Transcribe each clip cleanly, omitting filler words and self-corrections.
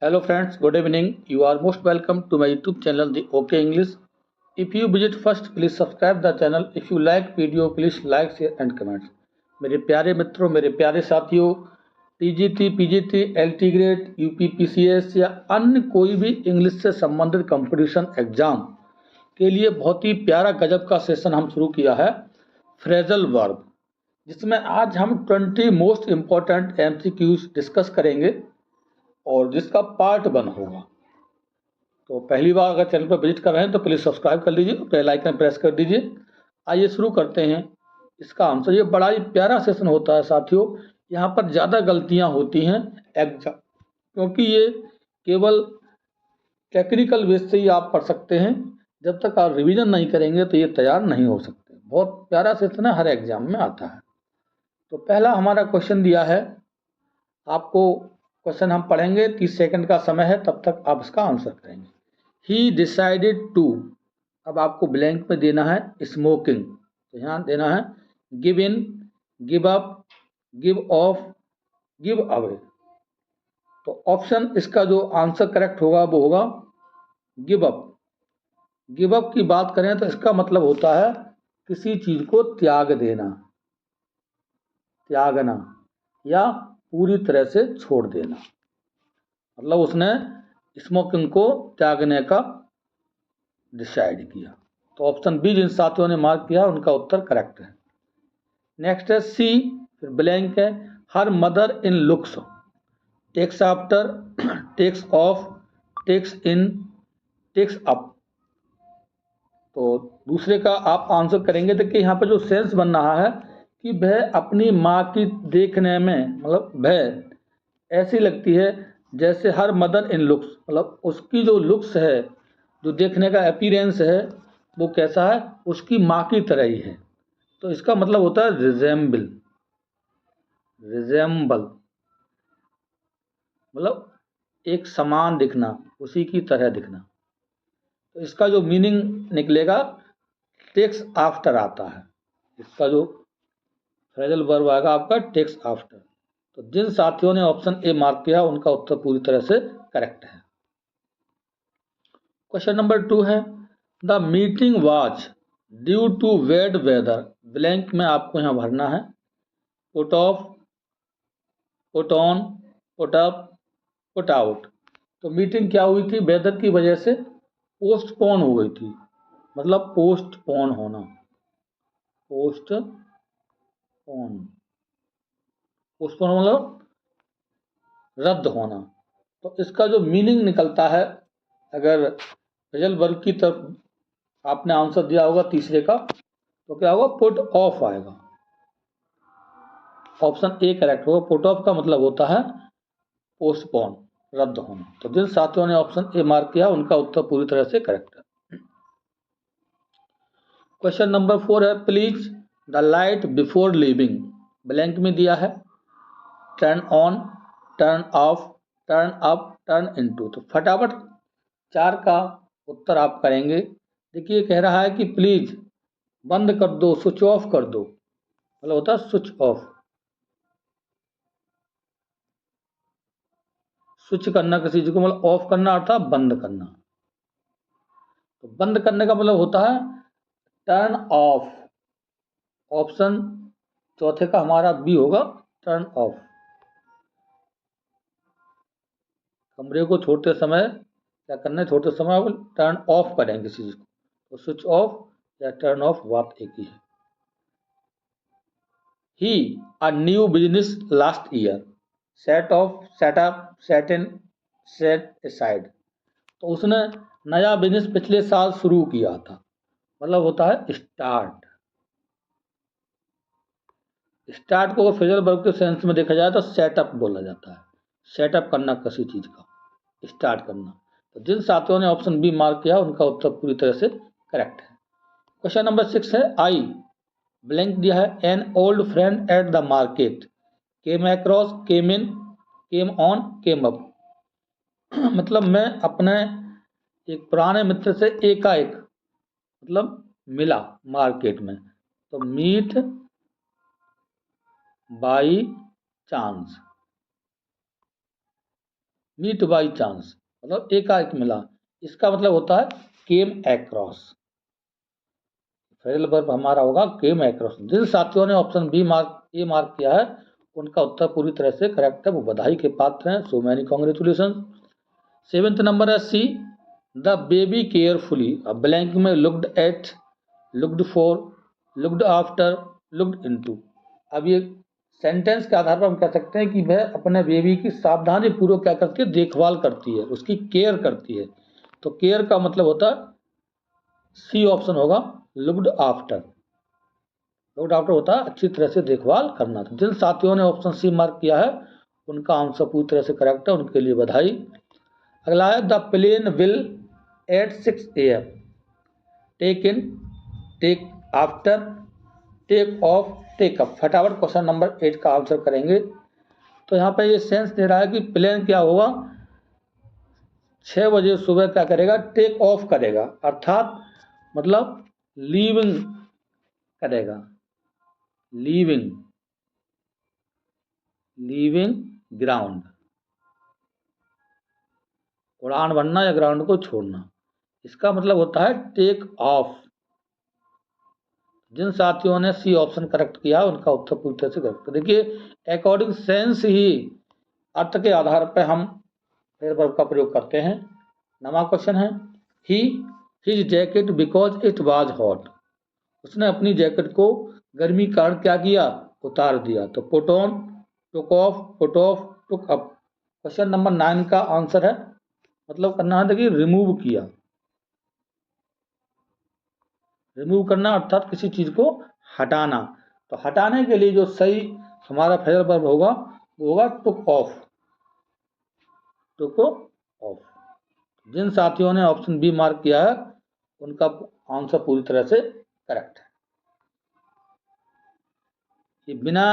Hello friends, good evening. You are most welcome to my YouTube channel The OK English. If you visit first, please subscribe the channel. If you like video, please like, share and comment. मेरे प्यारे मित्रों, मेरे प्यारे साथियों, TGT, PGT, LT grade, UP PCS या अन्य कोई भी इंग्लिश से संबंधित कंपटीशन एग्जाम के लिए बहुत ही प्यारा गजब का सेशन हम शुरू किया है फ्रेजल वर्ब, जिसमें आज हम 20 मोस्ट इम्पॉर्टेंट एमसीक्यूज डिस्कस करेंगे और जिसका पार्ट 1 होगा। तो पहली बार अगर चैनल पर विजिट कर रहे हैं तो प्लीज़ सब्सक्राइब कर लीजिए, बेल आइकन प्रेस कर दीजिए। आइए शुरू करते हैं इसका आंसर। ये बड़ा ही प्यारा सेशन होता है साथियों, यहाँ पर ज़्यादा गलतियाँ होती हैं एग्जाम, क्योंकि ये केवल टेक्निकल बेस से ही आप पढ़ सकते हैं। जब तक आप रिवीजन नहीं करेंगे तो ये तैयार नहीं हो सकते। बहुत प्यारा सेशन है, हर एग्जाम में आता है। तो पहला हमारा क्वेश्चन दिया है आपको। क्वेश्चन हम पढ़ेंगे, 30 सेकंड का समय है, तब तक आप इसका आंसर करेंगे। ही डिसाइडेड टू, अब आपको ब्लैंक में देना है स्मोकिंग, तो यहाँ देना है give in, give up, give of, give away. तो ऑप्शन इसका जो आंसर करेक्ट होगा वो होगा गिव अप। गिव अप की बात करें तो इसका मतलब होता है किसी चीज को त्याग देना, त्यागना या पूरी तरह से छोड़ देना। मतलब उसने स्मोकिंग को त्यागने का डिसाइड किया। तो ऑप्शन बी जिन साथियों ने मार्क किया उनका उत्तर करेक्ट है। नेक्स्ट है सी, फिर ब्लैंक है। Her mother in looks, takes after, takes off, takes in, takes up. तो दूसरे का आप आंसर करेंगे। देखिए यहाँ पर जो सेंस बन रहा है कि वह अपनी माँ की देखने में, मतलब वह ऐसी लगती है जैसे हर मदर इन लुक्स, मतलब उसकी जो लुक्स है, जो देखने का अपीयरेंस है, वो कैसा है, उसकी माँ की तरह ही है। तो इसका मतलब होता है रिजेम्बल, रिजेम्बल मतलब एक समान दिखना, उसी की तरह दिखना। तो इसका जो मीनिंग निकलेगा टेक्स आफ्टर आता है। इसका जो फ्रेजल वर्ब आएगा आपका टेक्स आफ्टर। तो जिन साथियों ने ऑप्शन ए मार्क किया उनका उत्तर पूरी तरह से करेक्ट है। क्वेश्चन नंबर 2 है the meeting was due to wet weather. Blank में आपको यहाँ भरना है put off, put on, put up, put out. तो मीटिंग क्या हुई थी, वेदर की वजह से पोस्टपोन हो गई थी। मतलब पोस्टपोन होना, पोस्टपोन, पोस्टपोन मतलब रद्द होना। तो इसका जो मीनिंग निकलता है, अगर फ्रेजल वर्ब की तरफ आपने आंसर दिया होगा तीसरे का, तो क्या होगा, पुट ऑफ आएगा। ऑप्शन ए करेक्ट होगा। पुट ऑफ का मतलब होता है पोस्टपोन, रद्द होना। तो जिन साथियों ने ऑप्शन ए मार्क किया उनका उत्तर पूरी तरह से करेक्ट है। क्वेश्चन नंबर 4 है please the light before leaving. Blank में दिया है turn on, turn off, turn up, turn into. तो फटाफट 4 का उत्तर आप करेंगे। देखिए कह रहा है कि प्लीज बंद कर दो, स्विच ऑफ कर दो, मतलब होता है स्विच ऑफ। स्विच करना किसी चीज को, मतलब ऑफ करना अर्थात बंद करना। तो बंद करने का मतलब होता है टर्न ऑफ। ऑप्शन चौथे का हमारा बी होगा, टर्न ऑफ। कमरे को छोड़ते समय क्या करना है, छोड़ते समय आप टर्न ऑफ करेंगे किसी चीज को। तो स्विच ऑफ या टर्न ऑफ बात एक ही है। He a new business last year, set off, set up, set in, set aside. तो उसने नया बिजनेस पिछले साल शुरू किया था, मतलब होता है स्टार्ट। स्टार्ट को फ्रेजल वर्ब के सेंस में देखा जाए तो सेटअप बोला जाता है। सेटअप करना किसी चीज का, स्टार्ट करना। तो जिन साथियों ने ऑप्शन बी मार्क किया उनका उत्तर पूरी तरह से करेक्ट है। क्वेश्चन नंबर 6 है आई, ब्लैंक दिया है an old friend at the market, came across, came in, came on, came up. मतलब मैं अपने एक पुराने मित्र से एकाएक, मतलब मिला मार्केट में। तो meet by chance, meet by chance मतलब एकाएक मिला, इसका मतलब होता है केम एक्रॉस। फेरल वर्ब हमारा होगा केम एक्रॉस। जिन साथियों ने ऑप्शन बी ए मार्क किया है उनका उत्तर पूरी तरह से करेक्ट है, वो बधाई के पात्र हैं। So many congratulation. 7th number है सी, द बेबी केयरफुली ब्लैंक में looked at, looked for, looked after, looked into. अब ये सेंटेंस के आधार पर हम कह सकते हैं कि वह अपने बेबी की सावधानी पूर्वक क्या करती है, देखभाल करती है, उसकी केयर करती है। तो केयर का मतलब होता है सी ऑप्शन होगा लुक्ड आफ्टर। लुक्ड आफ्टर होता है अच्छी तरह से देखभाल करना। तो जिन साथियों ने ऑप्शन सी मार्क किया है उनका आंसर पूरी तरह से करेक्ट है, उनके लिए बधाई। अगला है the plane will at 6 AM, take in, take after, take off, take up. फटाफट क्वेश्चन नंबर 8 का आंसर करेंगे। तो यहाँ पे ये सेंस दे रहा है कि प्लेन क्या होगा, 6 बजे सुबह क्या करेगा, टेक ऑफ करेगा, अर्थात मतलब लीविंग करेगा, लीविंग, लीविंग ग्राउंड, उड़ान भरना या ग्राउंड को छोड़ना, इसका मतलब होता है टेक ऑफ। जिन साथियों ने सी ऑप्शन करेक्ट किया उनका उत्तर पूरी तरह से करेक्ट। देखिए अकॉर्डिंग सेंस ही अर्थ के आधार पर हम फेयर वर्ब का प्रयोग करते हैं। नवा क्वेश्चन है he his jacket because it was hot, उसने अपनी जैकेट को गर्मी के कारण क्या किया, उतार दिया। तो put on, took off, put off, took up. Question number 9 का आंसर है, मतलब करना है देखिए रिमूव किया, रिमूव करना अर्थात किसी चीज को हटाना। तो हटाने के लिए जो सही हमारा फेयर वर्ब होगा वो होगा टुक ऑफ, टुक ऑफ। जिन साथियों ने ऑप्शन बी मार्क किया है उनका आंसर पूरी तरह से करेक्ट है। ये बिना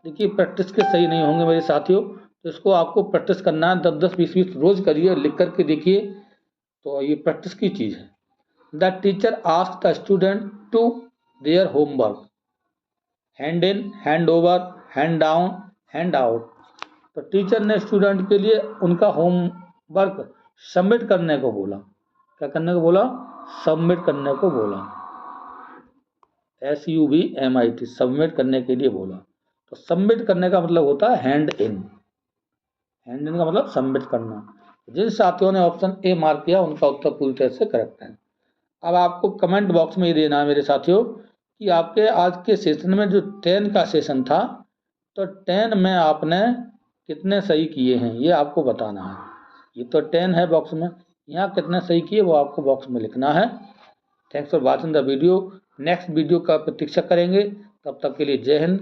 देखिए प्रैक्टिस के सही नहीं होंगे मेरे साथियों, तो इसको आपको प्रैक्टिस करना है, 10-10, 20-20 रोज करिए, लिख करके देखिए, तो ये प्रैक्टिस की चीज है। The teacher ask the student to their homework, hand in, hand over, hand down, hand out. तो टीचर ने स्टूडेंट के लिए उनका होमवर्क सबमिट करने को बोला। क्या करने को बोला, सबमिट करने को बोला, SUBMIT, सबमिट करने के लिए बोला। तो सबमिट करने का मतलब होता है हैंड इन, हैंड इन का मतलब सबमिट करना। जिन साथियों ने ऑप्शन ए मार्क किया उनका उत्तर पूरी तरह से करेक्ट है। अब आपको कमेंट बॉक्स में ये देना है मेरे साथियों कि आपके आज के सेशन में जो 10 का सेशन था, तो 10 में आपने कितने सही किए हैं ये आपको बताना है। ये तो 10 है बॉक्स में, यहाँ कितने सही किए वो आपको बॉक्स में लिखना है। Thanks for watching the video. Next video का प्रतीक्षा करेंगे, तब तक के लिए जय हिंद,